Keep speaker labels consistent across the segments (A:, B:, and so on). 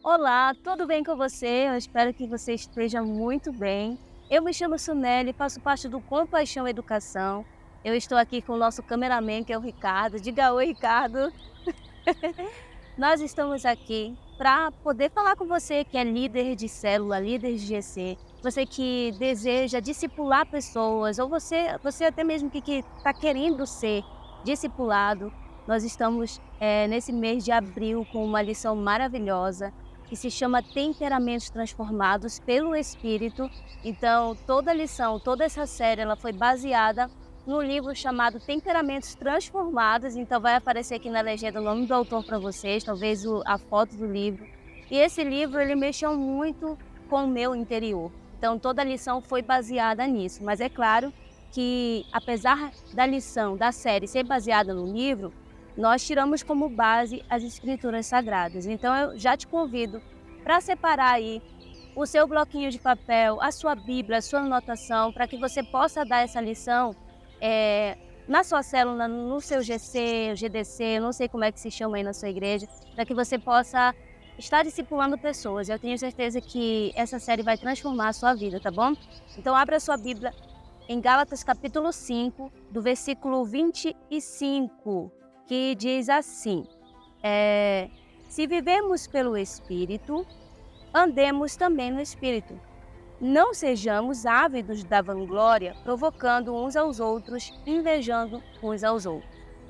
A: Olá, tudo bem com você? Eu espero que você esteja muito bem. Eu me chamo Suneli, faço parte do Compaixão Educação. Eu estou aqui com o nosso cameraman, que é o Ricardo. Diga oi, Ricardo. Nós estamos aqui para poder falar com você que é líder de célula, líder de GC, você que deseja discipular pessoas, ou você até mesmo que está querendo ser discipulado. Nós estamos nesse mês de abril com uma lição maravilhosa que se chama Temperamentos Transformados pelo Espírito. Então, toda a lição, toda essa série, ela foi baseada no livro chamado Temperamentos Transformados. Então vai aparecer aqui na legenda o nome do autor para vocês, talvez a foto do livro. E esse livro, ele mexeu muito com o meu interior. Então toda a lição foi baseada nisso. Mas é claro que, apesar da lição, da série ser baseada no livro, nós tiramos como base as Escrituras Sagradas. Então eu já te convido para separar aí o seu bloquinho de papel, a sua Bíblia, a sua anotação, para que você possa dar essa lição na sua célula, no seu GC, GDC, não sei como é que se chama aí na sua igreja, para que você possa estar discipulando pessoas. Eu tenho certeza que essa série vai transformar a sua vida, tá bom? Então abra a sua Bíblia em Gálatas capítulo 5, do versículo 25, que diz assim: se vivemos pelo Espírito, andemos também no Espírito. Não sejamos ávidos da vanglória, provocando uns aos outros, invejando uns aos outros.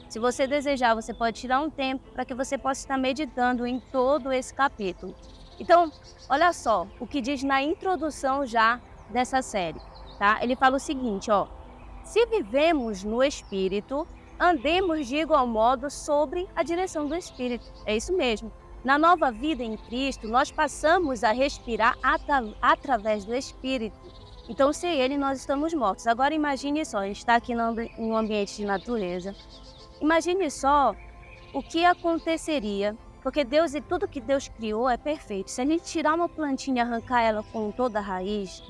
A: Se você desejar, você pode tirar um tempo para que você possa estar meditando em todo esse capítulo. Então, olha só o que diz na introdução já dessa série, tá? Ele fala o seguinte, se vivemos no Espírito, andemos de igual modo sobre a direção do Espírito. É isso mesmo. Na nova vida em Cristo, nós passamos a respirar através do Espírito. Então, sem Ele, nós estamos mortos. Agora, imagine só, a gente está aqui em um ambiente de natureza. Imagine só o que aconteceria, porque Deus e tudo que Deus criou é perfeito. Se a gente tirar uma plantinha e arrancar ela com toda a raiz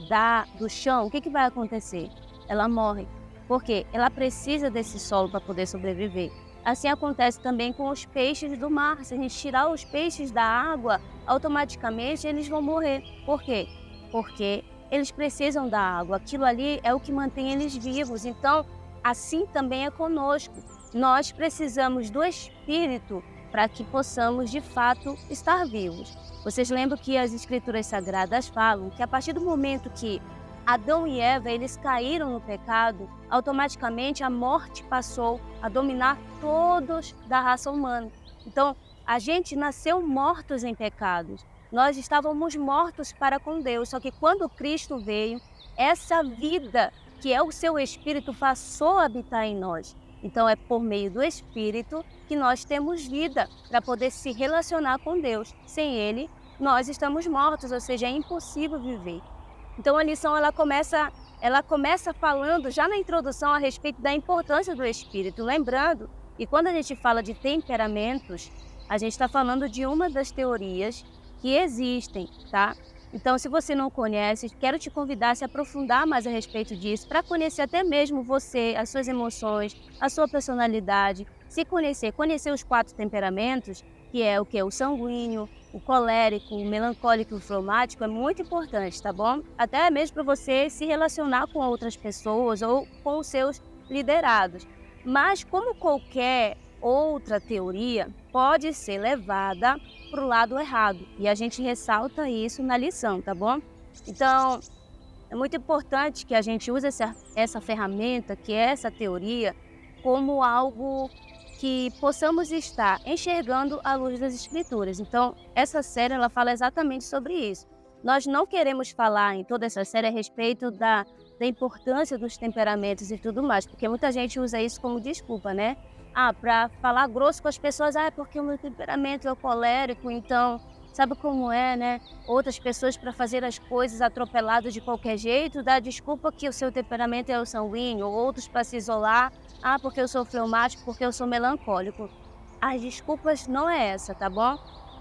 A: do chão, o que vai acontecer? Ela morre. Por quê? Ela precisa desse solo para poder sobreviver. Assim acontece também com os peixes do mar. Se a gente tirar os peixes da água, automaticamente eles vão morrer. Por quê? Porque eles precisam da água. Aquilo ali é o que mantém eles vivos. Então, assim também é conosco. Nós precisamos do Espírito para que possamos, de fato, estar vivos. Vocês lembram que as Escrituras Sagradas falam que a partir do momento que Adão e Eva, eles caíram no pecado, automaticamente a morte passou a dominar todos da raça humana. Então, a gente nasceu mortos em pecados. Nós estávamos mortos para com Deus, só que quando Cristo veio, essa vida, que é o seu Espírito, passou a habitar em nós. Então, é por meio do Espírito que nós temos vida para poder se relacionar com Deus. Sem Ele, nós estamos mortos, ou seja, é impossível viver. Então a lição ela começa falando já na introdução a respeito da importância do Espírito, lembrando que quando a gente fala de temperamentos, a gente está falando de uma das teorias que existem, tá? Então, se você não conhece, quero te convidar a se aprofundar mais a respeito disso, para conhecer até mesmo você, as suas emoções, a sua personalidade, se conhecer os 4 temperamentos, que é o que? O sanguíneo, o colérico, o melancólico e o fleumático, é muito importante, tá bom? Até mesmo para você se relacionar com outras pessoas ou com os seus liderados. Mas, como qualquer outra teoria, pode ser levada para o lado errado. E a gente ressalta isso na lição, tá bom? Então, é muito importante que a gente use essa ferramenta, que é essa teoria, como algo que possamos estar enxergando à luz das Escrituras. Então, essa série ela fala exatamente sobre isso. Nós não queremos falar em toda essa série a respeito da importância dos temperamentos e tudo mais, porque muita gente usa isso como desculpa, né? Para falar grosso com as pessoas, é porque o meu temperamento é o colérico, então, sabe como é, né? Outras pessoas, para fazer as coisas atropeladas de qualquer jeito, dá desculpa que o seu temperamento é o sanguíneo, ou outros para se isolar, porque eu sou fleumático, porque eu sou melancólico. As desculpas não é essa, tá bom?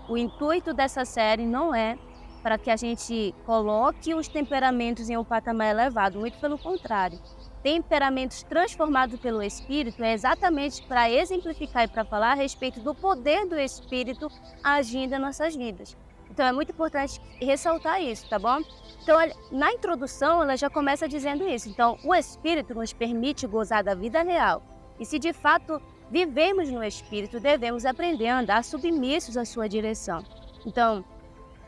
A: O intuito dessa série não é para que a gente coloque os temperamentos em um patamar elevado, muito pelo contrário. Temperamentos transformados pelo Espírito é exatamente para exemplificar e para falar a respeito do poder do Espírito agindo em nossas vidas. Então é muito importante ressaltar isso, tá bom? Então, na introdução, ela já começa dizendo isso. Então, o Espírito nos permite gozar da vida real. E se de fato vivemos no Espírito, devemos aprender a andar submissos à sua direção. Então,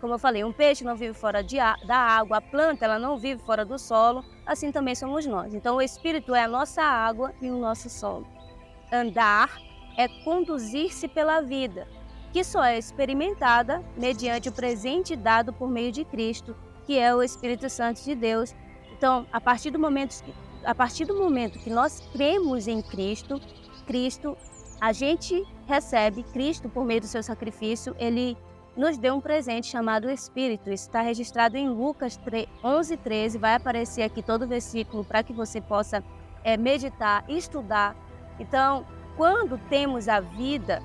A: como eu falei, um peixe não vive fora da água, a planta ela não vive fora do solo, assim também somos nós. Então, o Espírito é a nossa água e o nosso solo. Andar é conduzir-se pela vida, que só é experimentada mediante o presente dado por meio de Cristo, que é o Espírito Santo de Deus. Então, a partir do momento que nós cremos em Cristo, a gente recebe Cristo por meio do seu sacrifício, ele nos deu um presente chamado Espírito. Isso está registrado em Lucas 11:13, vai aparecer aqui todo o versículo para que você possa meditar, estudar. Então, quando temos a vida,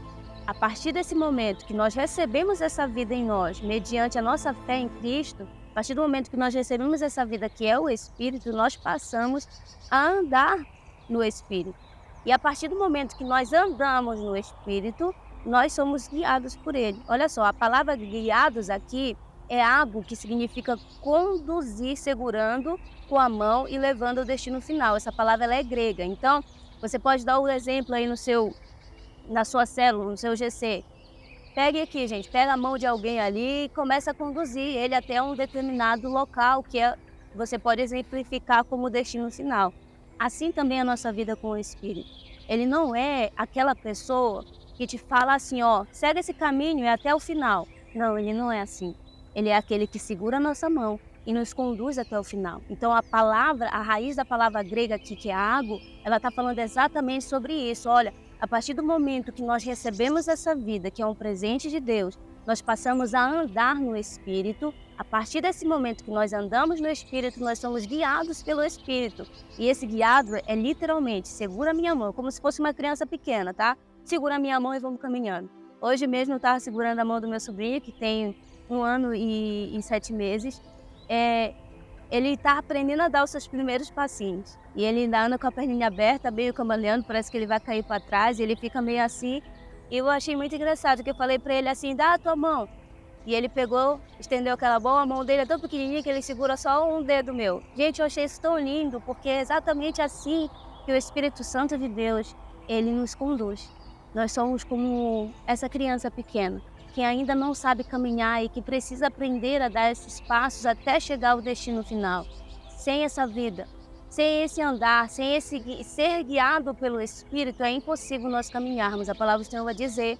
A: a partir desse momento que nós recebemos essa vida em nós, mediante a nossa fé em Cristo, a partir do momento que nós recebemos essa vida que é o Espírito, nós passamos a andar no Espírito. E a partir do momento que nós andamos no Espírito, nós somos guiados por Ele. Olha só, a palavra guiados aqui é algo que significa conduzir, segurando com a mão e levando ao destino final. Essa palavra ela é grega. Então, você pode dar o exemplo aí na sua célula, no seu GC. Pegue aqui, gente, pega a mão de alguém ali e começa a conduzir ele até um determinado local que você pode exemplificar como destino final. Assim também é a nossa vida com o Espírito. Ele não é aquela pessoa que te fala assim, ó, segue esse caminho e até o final. Não, ele não é assim. Ele é aquele que segura a nossa mão e nos conduz até o final. Então a raiz da palavra grega aqui, que é água, ela está falando exatamente sobre isso. Olha, a partir do momento que nós recebemos essa vida, que é um presente de Deus, nós passamos a andar no Espírito. A partir desse momento que nós andamos no Espírito, nós somos guiados pelo Espírito. E esse guiado é literalmente, segura a minha mão, como se fosse uma criança pequena, tá? Segura a minha mão e vamos caminhando. Hoje mesmo eu estava segurando a mão do meu sobrinho, que tem 1 ano e 7 meses. Ele está aprendendo a dar os seus primeiros passinhos. E ele ainda anda com a perninha aberta, meio cambaleando, parece que ele vai cair para trás, e ele fica meio assim. E eu achei muito engraçado, que eu falei para ele assim, dá a tua mão. E ele pegou, estendeu aquela boa, a mão dele é tão pequenininha que ele segura só um dedo meu. Gente, eu achei isso tão lindo, porque é exatamente assim que o Espírito Santo de Deus, ele nos conduz. Nós somos como essa criança pequena, que ainda não sabe caminhar e que precisa aprender a dar esses passos até chegar ao destino final. Sem essa vida, sem esse andar, sem esse ser guiado pelo Espírito, é impossível nós caminharmos. A palavra do Senhor vai dizer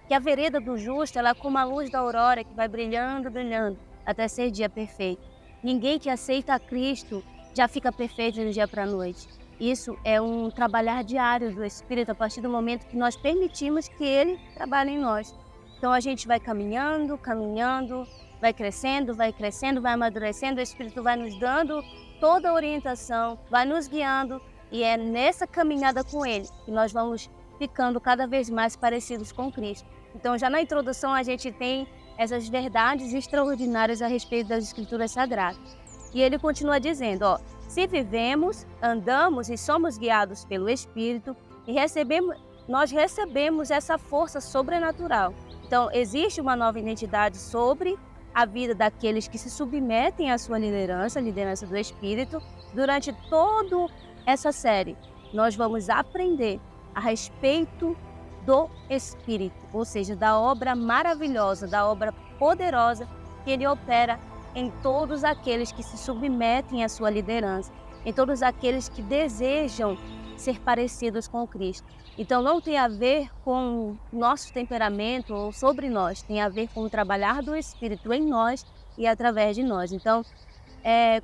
A: que a vereda do justo ela é como a luz da aurora que vai brilhando, brilhando, até ser dia perfeito. Ninguém que aceita a Cristo já fica perfeito do dia para a noite. Isso é um trabalhar diário do Espírito a partir do momento que nós permitimos que Ele trabalhe em nós. Então a gente vai caminhando, vai crescendo, vai amadurecendo, o Espírito vai nos dando toda a orientação, vai nos guiando e é nessa caminhada com Ele que nós vamos ficando cada vez mais parecidos com Cristo. Então já na introdução a gente tem essas verdades extraordinárias a respeito das Escrituras Sagradas. E ele continua dizendo, ó, se vivemos, andamos e somos guiados pelo Espírito e nós recebemos essa força sobrenatural. Então, existe uma nova identidade sobre a vida daqueles que se submetem à sua liderança, a liderança do Espírito. Durante toda essa série, nós vamos aprender a respeito do Espírito, ou seja, da obra maravilhosa, da obra poderosa que Ele opera em todos aqueles que se submetem à sua liderança, em todos aqueles que desejam ser parecidos com Cristo. Então não tem a ver com nosso temperamento ou sobre nós, tem a ver com o trabalhar do Espírito em nós e através de nós. Então,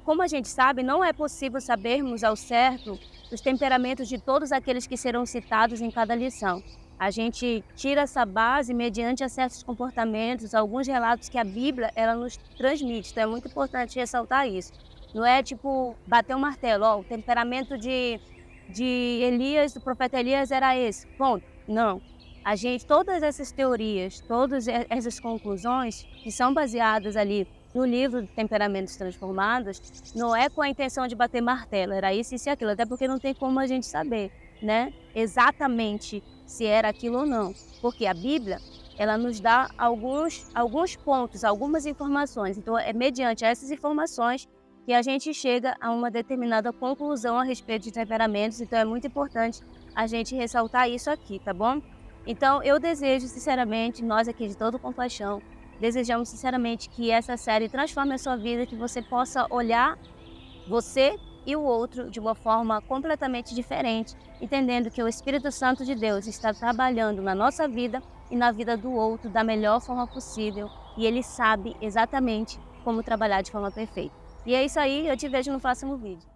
A: como a gente sabe, não é possível sabermos ao certo os temperamentos de todos aqueles que serão citados em cada lição. A gente tira essa base mediante a certos comportamentos, alguns relatos que a Bíblia ela nos transmite. Então é muito importante ressaltar isso. Não é tipo bater um martelo, ó, o temperamento de Elias, do profeta Elias era esse, ponto. Não. Todas essas teorias, todas essas conclusões que são baseadas ali no livro de Temperamentos Transformados, não é com a intenção de bater martelo, era isso e aquilo, até porque não tem como a gente saber, né, exatamente se era aquilo ou não. Porque a Bíblia, ela nos dá alguns pontos, algumas informações. Então, é mediante essas informações que a gente chega a uma determinada conclusão a respeito de temperamentos. Então, é muito importante a gente ressaltar isso aqui, tá bom? Então, eu desejo, sinceramente, nós aqui de Todo Compaixão, desejamos sinceramente que essa série transforme a sua vida, que você possa olhar você e o outro de uma forma completamente diferente, entendendo que o Espírito Santo de Deus está trabalhando na nossa vida e na vida do outro da melhor forma possível, e ele sabe exatamente como trabalhar de forma perfeita. E é isso aí, eu te vejo no próximo vídeo.